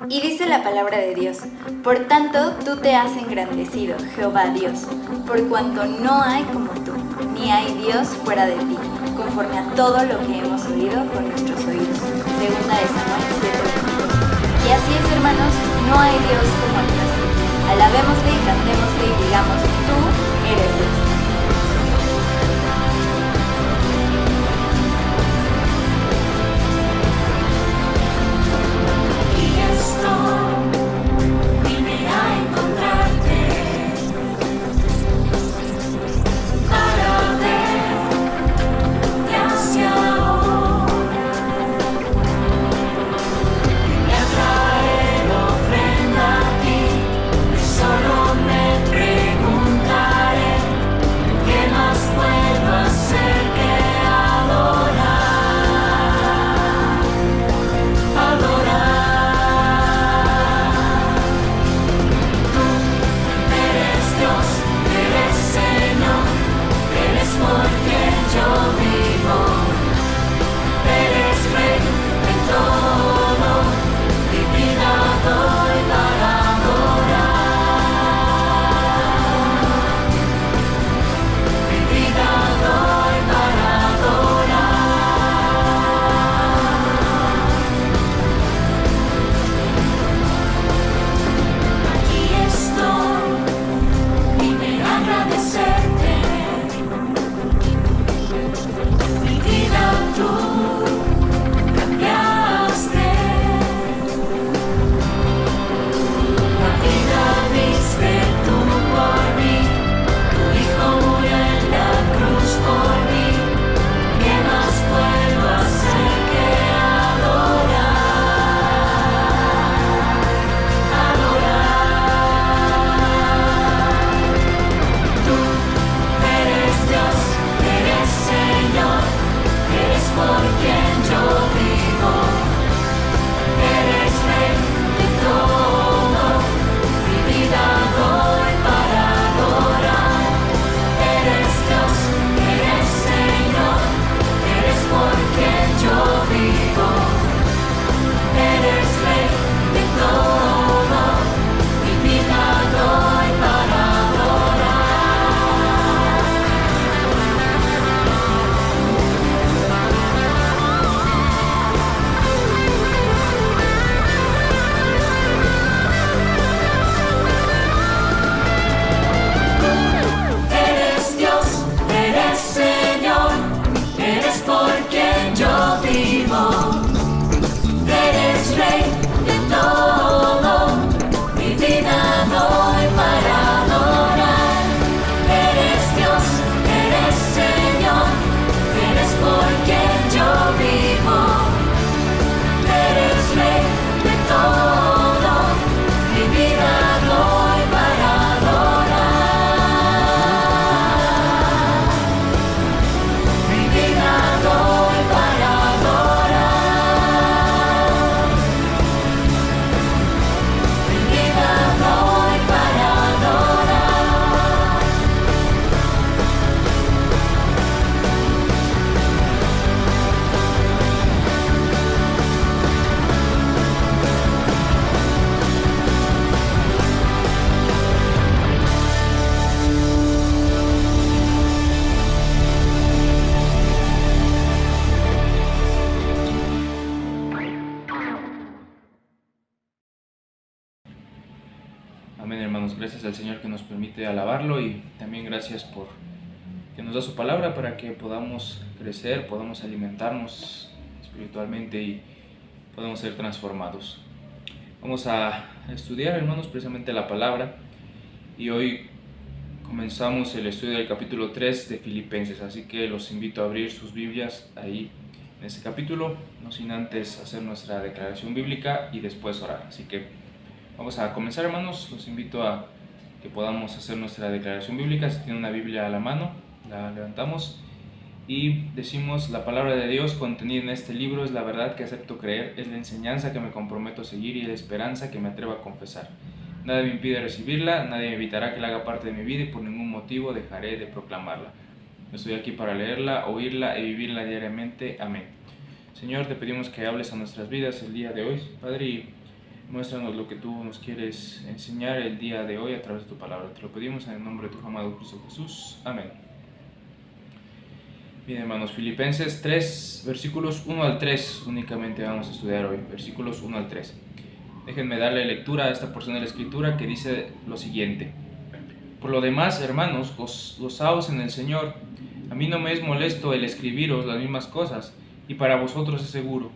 Y dice la palabra de Dios: por tanto, tú te has engrandecido, Jehová Dios, por cuanto no hay como tú, ni hay Dios fuera de ti, conforme a todo lo que hemos oído con nuestros oídos. Segunda de Samuel 7:22. Y así es, hermanos, no hay Dios como nuestro. Alabémosle y cantémosle y digamos: tú eres Dios. Amén, hermanos. Gracias al Señor que nos permite alabarlo y también gracias por que nos da su palabra para que podamos crecer, podamos alimentarnos espiritualmente y podamos ser transformados. Vamos a estudiar, hermanos, precisamente la palabra y hoy comenzamos el estudio del capítulo 3 de Filipenses, así que los invito a abrir sus Biblias ahí en este capítulo, no sin antes hacer nuestra declaración bíblica y después orar. Así que vamos a comenzar, hermanos. Los invito a que podamos hacer nuestra declaración bíblica. Si tienen una Biblia a la mano, la levantamos y decimos: la palabra de Dios contenida en este libro es la verdad que acepto creer, es la enseñanza que me comprometo a seguir y la esperanza que me atrevo a confesar. Nada me impide recibirla, nadie me evitará que la haga parte de mi vida y por ningún motivo dejaré de proclamarla. Estoy aquí para leerla, oírla y vivirla diariamente. Amén. Señor, te pedimos que hables a nuestras vidas el día de hoy, Padre, y Muéstranos lo que tú nos quieres enseñar el día de hoy a través de tu palabra. Te lo pedimos en el nombre de tu amado Cristo Jesús. Amén. Bien, hermanos, Filipenses 3, versículos 1 al 3 únicamente vamos a estudiar hoy. Versículos 1 al 3. Déjenme darle lectura a esta porción de la Escritura que dice lo siguiente. Por lo demás, hermanos, gozaos en el Señor. A mí no me es molesto el escribiros las mismas cosas, y para vosotros es seguro.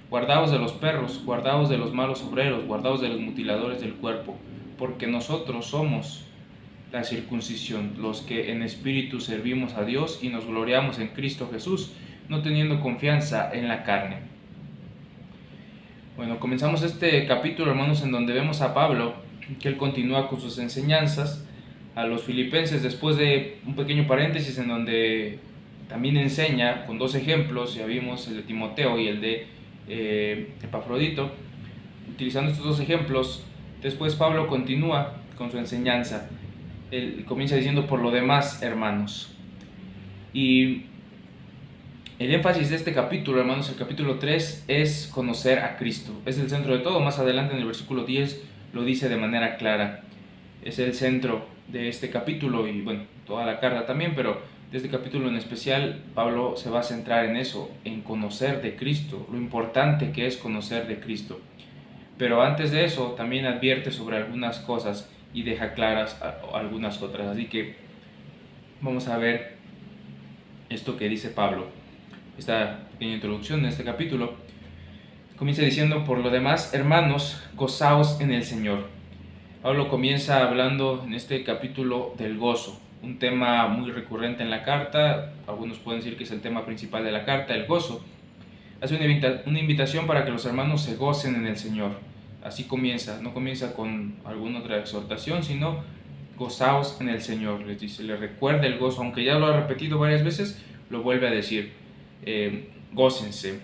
Guardaos de los perros, guardaos de los malos obreros, guardaos de los mutiladores del cuerpo, porque nosotros somos la circuncisión, los que en espíritu servimos a Dios y nos gloriamos en Cristo Jesús, no teniendo confianza en la carne. Bueno, comenzamos este capítulo, hermanos, en donde vemos a Pablo, que él continúa con sus enseñanzas a los filipenses, después de un pequeño paréntesis en donde también enseña con dos ejemplos. Ya vimos el de Timoteo y el de Epafrodito. Utilizando estos dos ejemplos, después Pablo continúa con su enseñanza. Él comienza diciendo: por lo demás, hermanos. Y el énfasis de este capítulo, hermanos, el capítulo 3, es conocer a Cristo. Es el centro de todo. Más adelante en el versículo 10 lo dice de manera clara. Es el centro de este capítulo y, bueno, toda la carta también, pero de este capítulo en especial Pablo se va a centrar en eso, en conocer de Cristo, lo importante que es conocer de Cristo. Pero antes de eso también advierte sobre algunas cosas y deja claras algunas otras. Así que vamos a ver esto que dice Pablo. Esta pequeña introducción en este capítulo comienza diciendo: por lo demás, hermanos, gozaos en el Señor. Pablo comienza hablando en este capítulo del gozo, un tema muy recurrente en la carta. Algunos pueden decir que es el tema principal de la carta, el gozo. Hace una invitación para que los hermanos se gocen en el Señor. Así comienza, no comienza con alguna otra exhortación, sino gozaos en el Señor, les dice, les recuerda el gozo, aunque ya lo ha repetido varias veces, lo vuelve a decir, gócense.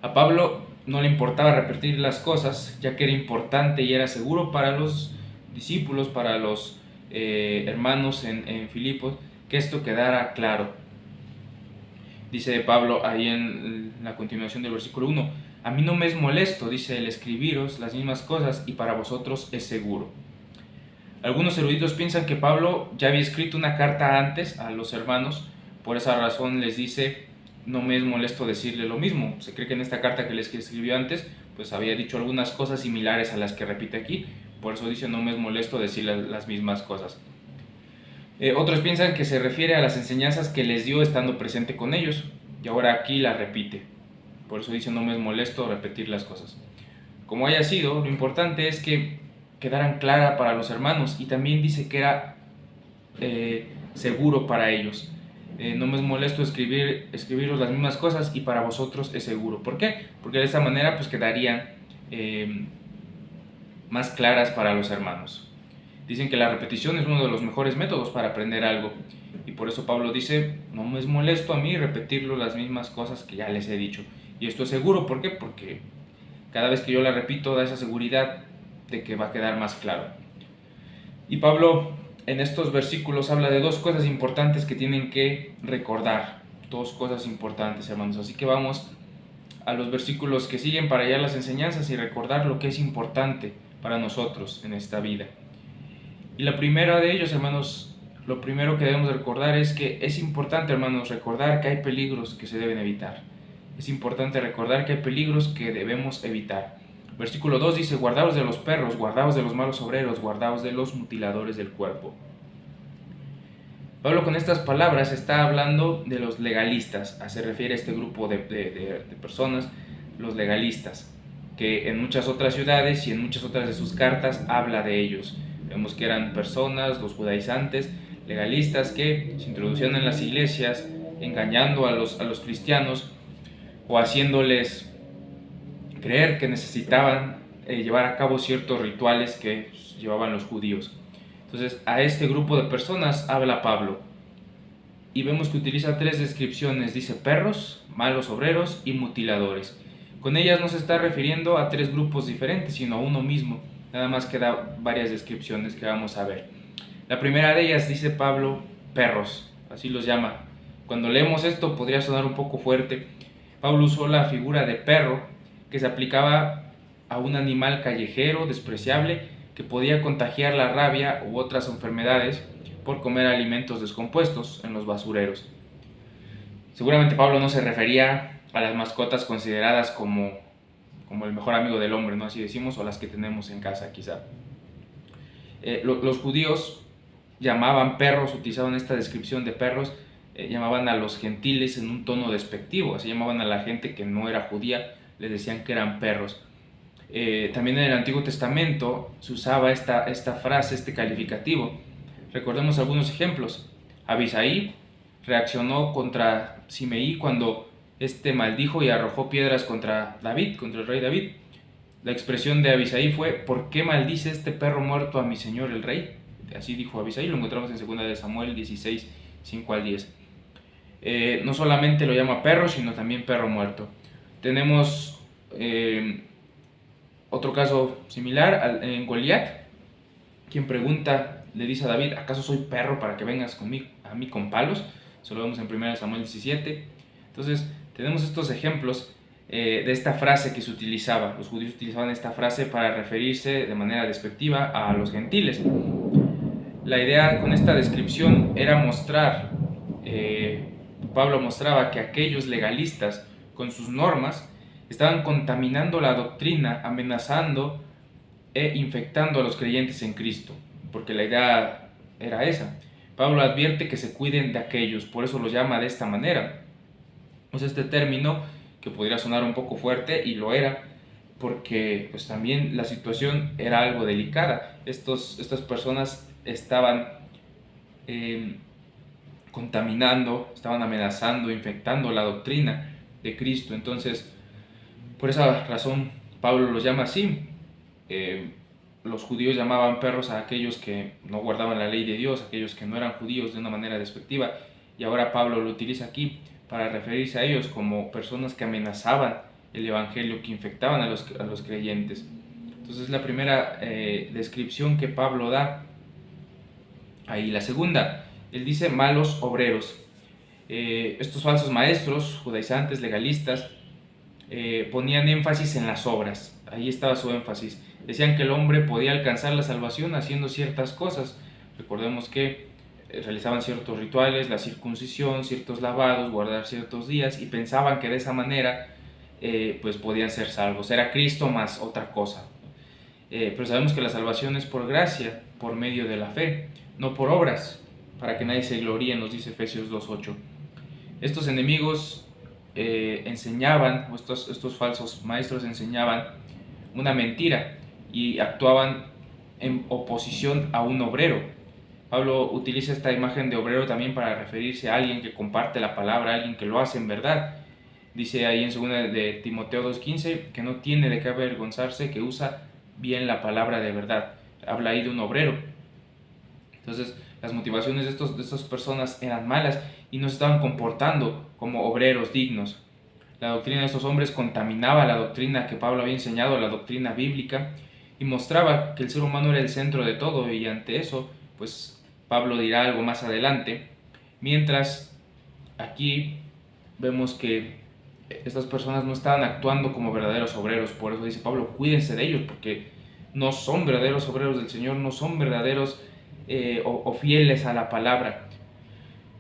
A Pablo no le importaba repetir las cosas, ya que era importante y era seguro para los discípulos, para los hermanos en Filipos, que esto quedara claro. Dice Pablo ahí en la continuación del versículo 1: a mí no me es molesto, dice, el escribiros las mismas cosas, y para vosotros es seguro. Algunos eruditos piensan que Pablo ya había escrito una carta antes a los hermanos, por esa razón les dice: no me es molesto decirle lo mismo. Se cree que en esta carta que les escribió antes, pues había dicho algunas cosas similares a las que repite aquí, por eso dice: no me es molesto decir las mismas cosas. Otros piensan que se refiere a las enseñanzas que les dio estando presente con ellos, y ahora aquí las repite. Por eso dice: no me es molesto repetir las cosas. Como haya sido, lo importante es que quedaran claras para los hermanos, y también dice que era seguro para ellos. No me es molesto escribiros las mismas cosas, y para vosotros es seguro. ¿Por qué? Porque de esta manera pues quedarían más claras para los hermanos. Dicen que la repetición es uno de los mejores métodos para aprender algo, y por eso Pablo dice: no me es molesto a mí repetirlo las mismas cosas que ya les he dicho. Y esto es seguro. ¿Por qué? Porque cada vez que yo la repito da esa seguridad de que va a quedar más claro. Y Pablo en estos versículos habla de dos cosas importantes que tienen que recordar. Dos cosas importantes, hermanos. Así que vamos a los versículos que siguen para hallar las enseñanzas y recordar lo que es importante para nosotros en esta vida. Y la primera de ellos, hermanos, lo primero que debemos recordar es que es importante, hermanos, recordar que hay peligros que se deben evitar. Es importante recordar que hay peligros que debemos evitar. Versículo 2 dice: guardaos de los perros, guardaos de los malos obreros, guardaos de los mutiladores del cuerpo. Pablo con estas palabras está hablando de los legalistas. Se refiere a este grupo de personas, los legalistas, que en muchas otras ciudades y en muchas otras de sus cartas habla de ellos. Vemos que eran personas, los judaizantes, legalistas, que se introducían en las iglesias engañando a los cristianos o haciéndoles creer que necesitaban llevar a cabo ciertos rituales que llevaban los judíos. Entonces a este grupo de personas habla Pablo, y vemos que utiliza tres descripciones. Dice: perros, malos obreros y mutiladores. Con ellas no se está refiriendo a tres grupos diferentes, sino a uno mismo. Nada más que da varias descripciones que vamos a ver. La primera de ellas, dice Pablo, perros, así los llama. Cuando leemos esto podría sonar un poco fuerte. Pablo usó la figura de perro, que se aplicaba a un animal callejero, despreciable, que podía contagiar la rabia u otras enfermedades por comer alimentos descompuestos en los basureros. Seguramente Pablo no se refería a las mascotas consideradas como el mejor amigo del hombre, ¿no? Así decimos, o las que tenemos en casa quizá. Los judíos llamaban perros, utilizaban esta descripción de perros, llamaban a los gentiles en un tono despectivo, así llamaban a la gente que no era judía, les decían que eran perros. También en el Antiguo Testamento se usaba esta frase, este calificativo. Recordemos algunos ejemplos. Abisai reaccionó contra Simeí cuando este maldijo y arrojó piedras contra David, contra el rey David. La expresión de Abisai fue: ¿por qué maldice este perro muerto a mi señor el rey? Así dijo Abisai, lo encontramos en 2 de Samuel 16, 5 al 10. No solamente lo llama perro, sino también perro muerto. Tenemos otro caso similar en Goliat, quien pregunta, le dice a David: ¿acaso soy perro para que vengas a mí con palos? Eso lo vemos en 1 Samuel 17. Entonces tenemos estos ejemplos de esta frase que se utilizaba. Los judíos utilizaban esta frase para referirse de manera despectiva a los gentiles. La idea con esta descripción era mostrar, Pablo mostraba que aquellos legalistas con sus normas estaban contaminando la doctrina, amenazando e infectando a los creyentes en Cristo, porque la idea era esa. Pablo advierte que se cuiden de aquellos, por eso los llama de esta manera. Usa este término que podría sonar un poco fuerte, y lo era, porque pues también la situación era algo delicada. Estas personas estaban contaminando, estaban amenazando, infectando la doctrina de Cristo. Entonces, por esa razón Pablo los llama así. Los judíos llamaban perros a aquellos que no guardaban la ley de Dios, aquellos que no eran judíos, de una manera despectiva, y ahora Pablo lo utiliza aquí para referirse a ellos como personas que amenazaban el evangelio, que infectaban a los creyentes. Entonces, la primera descripción que Pablo da ahí. La segunda, él dice malos obreros. Estos falsos maestros, judaizantes, legalistas, ponían énfasis en las obras. Ahí estaba su énfasis. Decían que el hombre podía alcanzar la salvación haciendo ciertas cosas. Recordemos que realizaban ciertos rituales, la circuncisión, ciertos lavados, guardar ciertos días, y pensaban que de esa manera pues podían ser salvos. Era Cristo más otra cosa. Pero sabemos que la salvación es por gracia, por medio de la fe, no por obras, para que nadie se gloríe, nos dice Efesios 2:8. Estos enemigos enseñaban, o estos falsos maestros enseñaban una mentira y actuaban en oposición a un obrero. Pablo utiliza esta imagen de obrero también para referirse a alguien que comparte la palabra, a alguien que lo hace en verdad. Dice ahí en 2 de Timoteo 2:15 que no tiene de qué avergonzarse, que usa bien la palabra de verdad. Habla ahí de un obrero. Entonces, las motivaciones de estas personas eran malas y no se estaban comportando como obreros dignos. La doctrina de estos hombres contaminaba la doctrina que Pablo había enseñado, la doctrina bíblica, y mostraba que el ser humano era el centro de todo, y ante eso, pues Pablo dirá algo más adelante. Mientras aquí vemos que estas personas no estaban actuando como verdaderos obreros. Por eso dice Pablo: cuídense de ellos, porque no son verdaderos obreros del Señor, no son verdaderos o fieles a la palabra.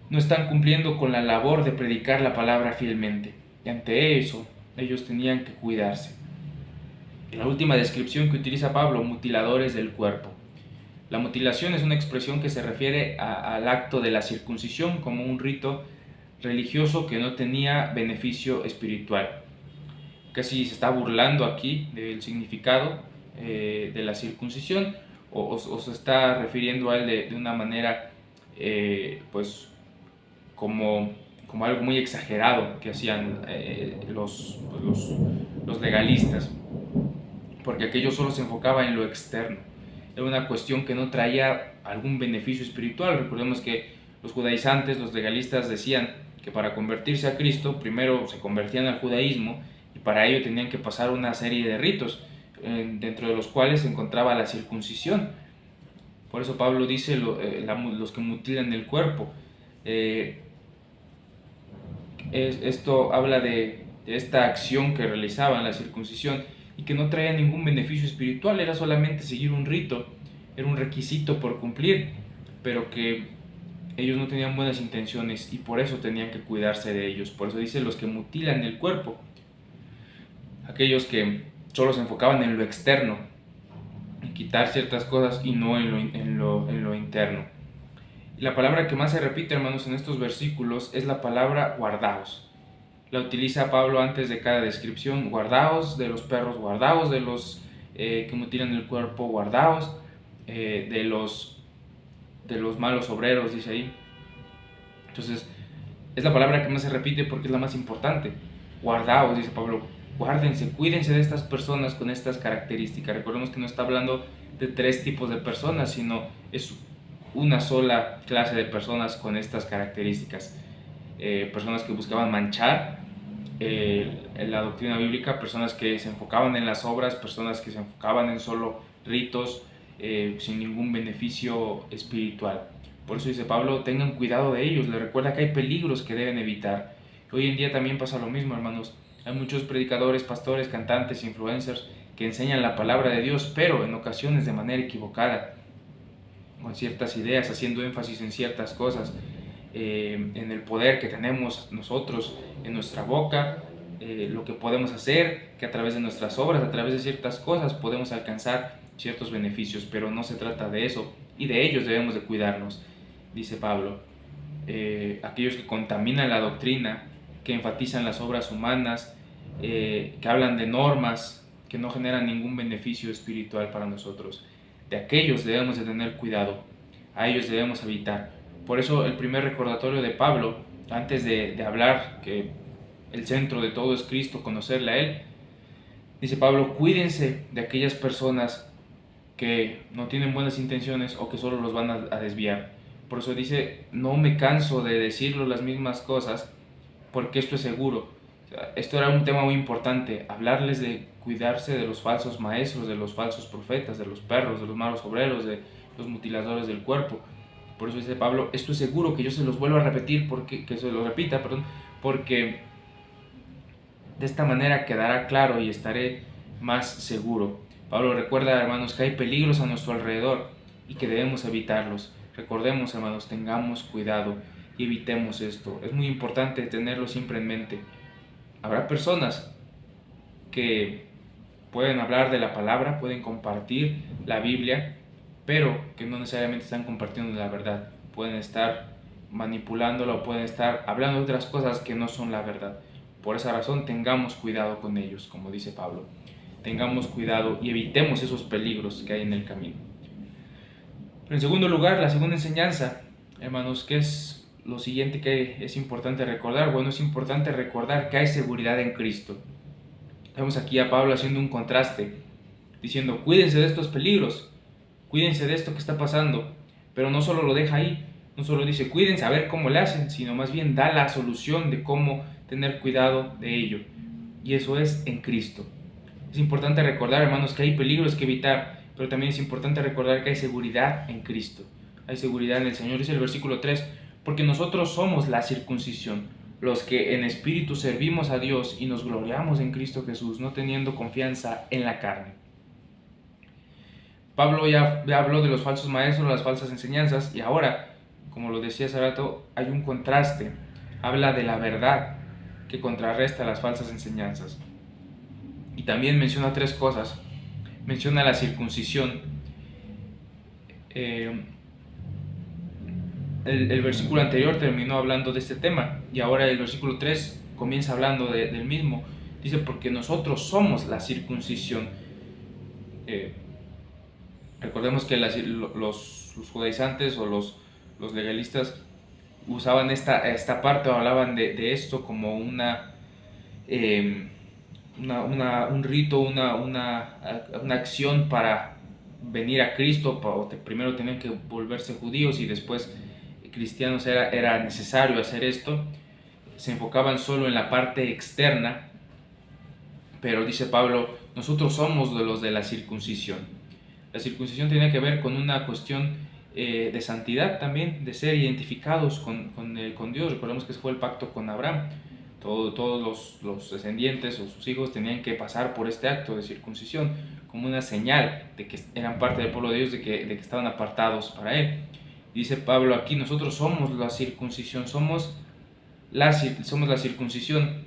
No están cumpliendo con la labor de predicar la palabra fielmente, y ante eso ellos tenían que cuidarse. Y la última descripción que utiliza Pablo: mutiladores del cuerpo. La mutilación es una expresión que se refiere al acto de la circuncisión como un rito religioso que no tenía beneficio espiritual. Casi se está burlando aquí del significado de la circuncisión, o se está refiriendo a él de una manera pues como algo muy exagerado que hacían los legalistas, porque aquello solo se enfocaba en lo externo. Era una cuestión que no traía algún beneficio espiritual. Recordemos que los judaizantes, los legalistas, decían que para convertirse a Cristo primero se convertían al judaísmo, y para ello tenían que pasar una serie de ritos, dentro de los cuales se encontraba la circuncisión. Por eso Pablo dice los que mutilan el cuerpo. Esto habla de esta acción que realizaban, la circuncisión, y que no traía ningún beneficio espiritual, era solamente seguir un rito, era un requisito por cumplir, pero que ellos no tenían buenas intenciones y por eso tenían que cuidarse de ellos. Por eso dice los que mutilan el cuerpo, aquellos que solo se enfocaban en lo externo, en quitar ciertas cosas y no en lo interno. Y la palabra que más se repite, hermanos, en estos versículos es la palabra guardaos. La utiliza Pablo antes de cada descripción: guardaos de los perros, guardaos de los que mutilan el cuerpo, guardaos de los malos obreros, dice ahí. Entonces, es la palabra que más se repite porque es la más importante. Guardaos, dice Pablo, guárdense, cuídense de estas personas con estas características. Recordemos que no está hablando de 3 tipos de personas, sino es una sola clase de personas con estas características. Personas que buscaban manchar la doctrina bíblica, personas que se enfocaban en las obras, personas que se enfocaban en solo ritos, sin ningún beneficio espiritual. Por eso dice Pablo, tengan cuidado de ellos, les recuerda que hay peligros que deben evitar. Hoy en día también pasa lo mismo, hermanos. Hay muchos predicadores, pastores, cantantes, influencers que enseñan la palabra de Dios, pero en ocasiones de manera equivocada, con ciertas ideas, haciendo énfasis en ciertas cosas, en el poder que tenemos nosotros en nuestra boca, lo que podemos hacer, que a través de nuestras obras, a través de ciertas cosas podemos alcanzar ciertos beneficios, pero no se trata de eso, y de ellos debemos de cuidarnos, dice Pablo. Aquellos que contaminan la doctrina, que enfatizan las obras humanas, que hablan de normas que no generan ningún beneficio espiritual para nosotros, de aquellos debemos de tener cuidado, a ellos debemos evitar. Por eso el primer recordatorio de Pablo, antes de hablar que el centro de todo es Cristo, conocerle a Él, dice Pablo, cuídense de aquellas personas que no tienen buenas intenciones o que solo los van a desviar. Por eso dice, no me canso de decirlo las mismas cosas, porque esto es seguro. O sea, esto era un tema muy importante, hablarles de cuidarse de los falsos maestros, de los falsos profetas, de los perros, de los malos obreros, de los mutiladores del cuerpo. Por eso dice Pablo, esto es seguro, que yo se los vuelvo a repetir, que se lo repita, porque de esta manera quedará claro y estaré más seguro. Pablo recuerda, hermanos, que hay peligros a nuestro alrededor y que debemos evitarlos. Recordemos, hermanos, tengamos cuidado y evitemos esto. Es muy importante tenerlo siempre en mente. Habrá personas que pueden hablar de la palabra, pueden compartir la Biblia, pero que no necesariamente están compartiendo la verdad. Pueden estar manipulándola o pueden estar hablando de otras cosas que no son la verdad. Por esa razón, tengamos cuidado con ellos, como dice Pablo. Tengamos cuidado y evitemos esos peligros que hay en el camino. Pero en segundo lugar, la segunda enseñanza, hermanos, ¿qué es lo siguiente que es importante recordar? Bueno, es importante recordar que hay seguridad en Cristo. Vemos aquí a Pablo haciendo un contraste, diciendo, cuídense de estos peligros, cuídense de esto que está pasando, pero no solo lo deja ahí, no solo dice cuídense a ver cómo le hacen, sino más bien da la solución de cómo tener cuidado de ello, y eso es en Cristo. Es importante recordar, hermanos, que hay peligros que evitar, pero también es importante recordar que hay seguridad en Cristo, hay seguridad en el Señor. Dice el versículo 3, porque nosotros somos la circuncisión, los que en espíritu servimos a Dios y nos gloriamos en Cristo Jesús, no teniendo confianza en la carne. Pablo ya habló de los falsos maestros, las falsas enseñanzas, y ahora, como lo decía hace rato, hay un contraste. Habla de la verdad que contrarresta las falsas enseñanzas. Y también menciona 3 cosas. Menciona la circuncisión. El versículo anterior terminó hablando de este tema, y ahora el versículo 3 comienza hablando del mismo. Dice, porque nosotros somos la circuncisión. Recordemos que los judaizantes o los legalistas usaban esta parte o hablaban de esto como un rito, una acción para venir a Cristo. Primero tenían que volverse judíos y después cristianos. Era necesario hacer esto. Se enfocaban solo en la parte externa, pero dice Pablo, nosotros somos de los de la circuncisión. La circuncisión tiene que ver con una cuestión de santidad también, de ser identificados con Dios. Recordemos que ese fue el pacto con Abraham. Todos los descendientes o sus hijos tenían que pasar por este acto de circuncisión como una señal de que eran parte del pueblo de Dios, de que estaban apartados para Él. Dice Pablo aquí, nosotros somos la circuncisión, somos la circuncisión.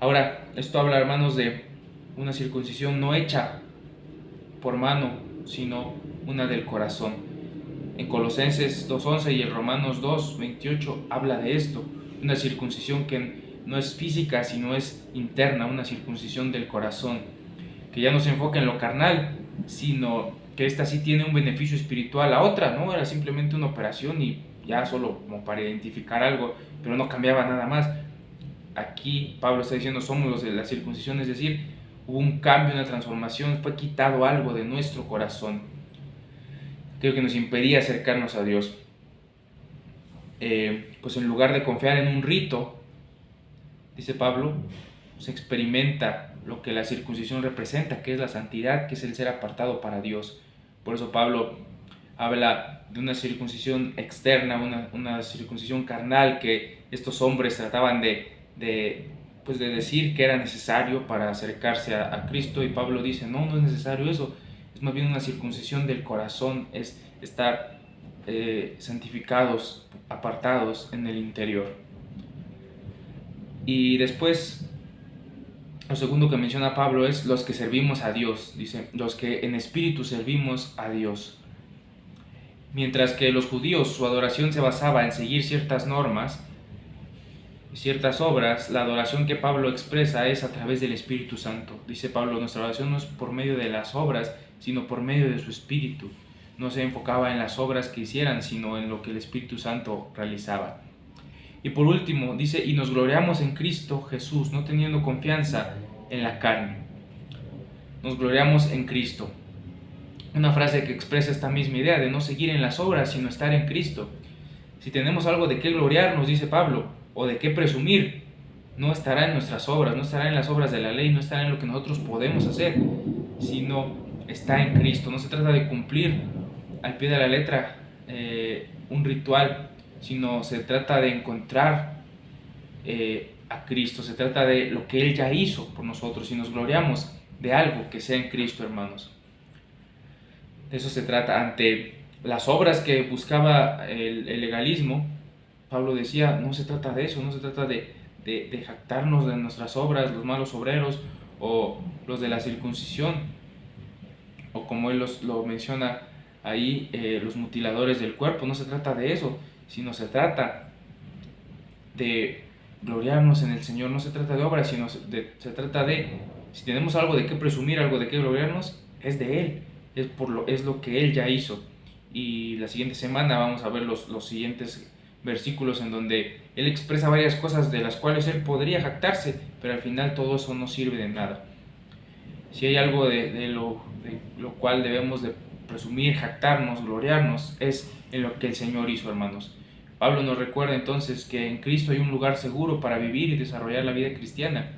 Ahora, esto habla, hermanos, de una circuncisión no hecha por mano, sino una del corazón. En Colosenses 2:11 y en Romanos 2:28 habla de esto, una circuncisión que no es física, sino es interna, una circuncisión del corazón, que ya no se enfoca en lo carnal, sino que esta sí tiene un beneficio espiritual. La otra no era simplemente una operación y ya solo como para identificar algo, pero no cambiaba nada más. Aquí Pablo está diciendo somos los de la circuncisión, es decir, hubo un cambio, una transformación, fue quitado algo de nuestro corazón, creo que nos impedía acercarnos a Dios. Pues en lugar de confiar en un rito, dice Pablo, se experimenta lo que la circuncisión representa, que es la santidad, que es el ser apartado para Dios. Por eso Pablo habla de una circuncisión externa, una circuncisión carnal, que estos hombres trataban de decir que era necesario para acercarse a Cristo, y Pablo dice, no es necesario eso, es más bien una circuncisión del corazón, es estar santificados, apartados en el interior. Y después, lo segundo que menciona Pablo es los que servimos a Dios, dice, los que en espíritu servimos a Dios. Mientras que los judíos, su adoración se basaba en seguir ciertas normas, ciertas obras, la adoración que Pablo expresa es a través del Espíritu Santo. Dice Pablo, nuestra oración no es por medio de las obras, sino por medio de su Espíritu. No se enfocaba en las obras que hicieran, sino en lo que el Espíritu Santo realizaba. Y por último, dice, y nos gloriamos en Cristo Jesús, no teniendo confianza en la carne. Nos gloriamos en Cristo. Una frase que expresa esta misma idea de no seguir en las obras, sino estar en Cristo. Si tenemos algo de qué gloriarnos, dice Pablo, o de qué presumir, no estará en nuestras obras, no estará en las obras de la ley, no estará en lo que nosotros podemos hacer, sino está en Cristo. No se trata de cumplir al pie de la letra un ritual, sino se trata de encontrar a Cristo, se trata de lo que Él ya hizo por nosotros, y nos gloriamos de algo que sea en Cristo, hermanos. De eso se trata. Ante las obras que buscaba el legalismo, Pablo decía, no se trata de eso, no se trata de jactarnos de nuestras obras, los malos obreros o los de la circuncisión, o como él lo menciona ahí, los mutiladores del cuerpo. No se trata de eso, sino se trata de gloriarnos en el Señor. No se trata de obras, sino se trata de, si tenemos algo de qué presumir, algo de qué gloriarnos, es de Él, es lo que Él ya hizo. Y la siguiente semana vamos a ver los siguientes versículos en donde Él expresa varias cosas de las cuales Él podría jactarse, pero al final todo eso no sirve de nada. Si hay algo de lo cual debemos de presumir, jactarnos, gloriarnos, es en lo que el Señor hizo, hermanos. Pablo nos recuerda entonces que en Cristo hay un lugar seguro para vivir y desarrollar la vida cristiana,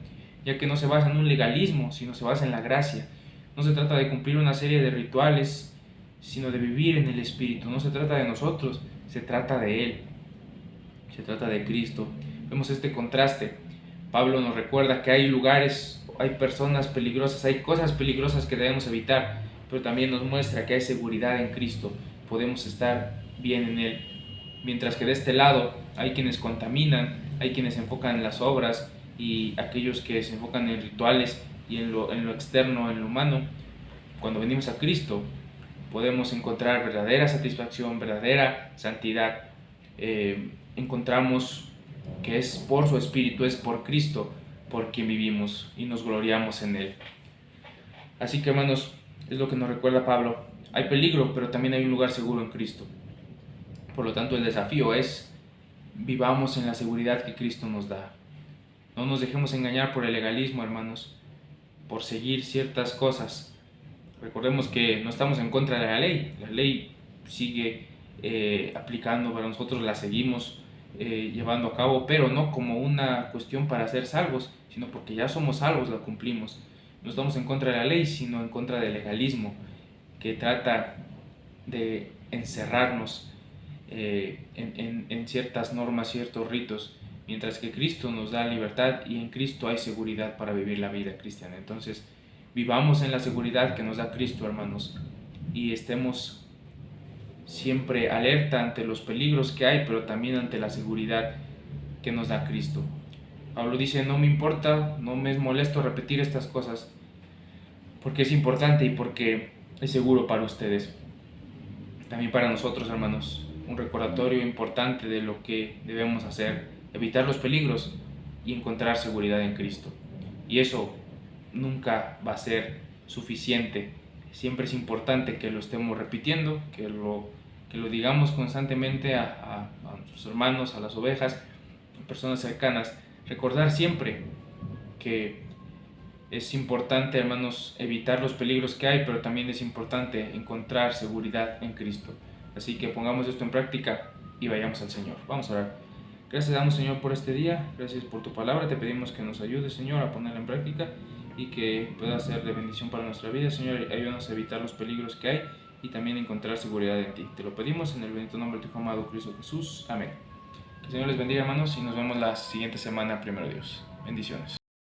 ya que no se basa en un legalismo, sino se basa en la gracia. No se trata de cumplir una serie de rituales, sino de vivir en el Espíritu. No se trata de nosotros, se trata de Él, se trata de Cristo. Vemos este contraste. Pablo nos recuerda que hay lugares, hay personas peligrosas, hay cosas peligrosas que debemos evitar, pero también nos muestra que hay seguridad en Cristo, podemos estar bien en Él. Mientras que de este lado hay quienes contaminan, hay quienes se enfocan en las obras, y aquellos que se enfocan en rituales y en lo externo, en lo humano. Cuando venimos a Cristo podemos encontrar verdadera satisfacción, verdadera santidad. Encontramos que es por su Espíritu, es por Cristo por quien vivimos y nos gloriamos en Él. Así que, hermanos, es lo que nos recuerda Pablo. Hay peligro, pero también hay un lugar seguro en Cristo. Por lo tanto, el desafío es: vivamos en la seguridad que Cristo nos da. No nos dejemos engañar por el legalismo, hermanos, por seguir ciertas cosas. Recordemos que no estamos en contra de la ley sigue aplicando para nosotros, la seguimos llevando a cabo, pero no como una cuestión para ser salvos, sino porque ya somos salvos, la cumplimos. No estamos en contra de la ley, sino en contra del legalismo, que trata de encerrarnos en ciertas normas, ciertos ritos, mientras que Cristo nos da libertad y en Cristo hay seguridad para vivir la vida cristiana. Entonces, vivamos en la seguridad que nos da Cristo, hermanos, y estemos siempre alerta ante los peligros que hay, pero también ante la seguridad que nos da Cristo. Pablo dice, no me importa, no me es molesto repetir estas cosas, porque es importante y porque es seguro para ustedes. También para nosotros, hermanos, un recordatorio importante de lo que debemos hacer, evitar los peligros y encontrar seguridad en Cristo. Y eso nunca va a ser suficiente. Siempre es importante que lo estemos repitiendo, que lo digamos constantemente a nuestros hermanos, a las ovejas, a personas cercanas. Recordar siempre que es importante, hermanos, evitar los peligros que hay, pero también es importante encontrar seguridad en Cristo. Así que pongamos esto en práctica y vayamos al Señor. Vamos a orar. Gracias damos, Señor, por este día. Gracias por tu palabra. Te pedimos que nos ayudes, Señor, a ponerla en práctica y que pueda ser de bendición para nuestra vida. Señor, ayúdanos a evitar los peligros que hay y también encontrar seguridad en ti. Te lo pedimos en el bendito nombre de tu Hijo amado Cristo Jesús. Amén. Que el Señor les bendiga, hermanos, y nos vemos la siguiente semana, primero Dios. Bendiciones.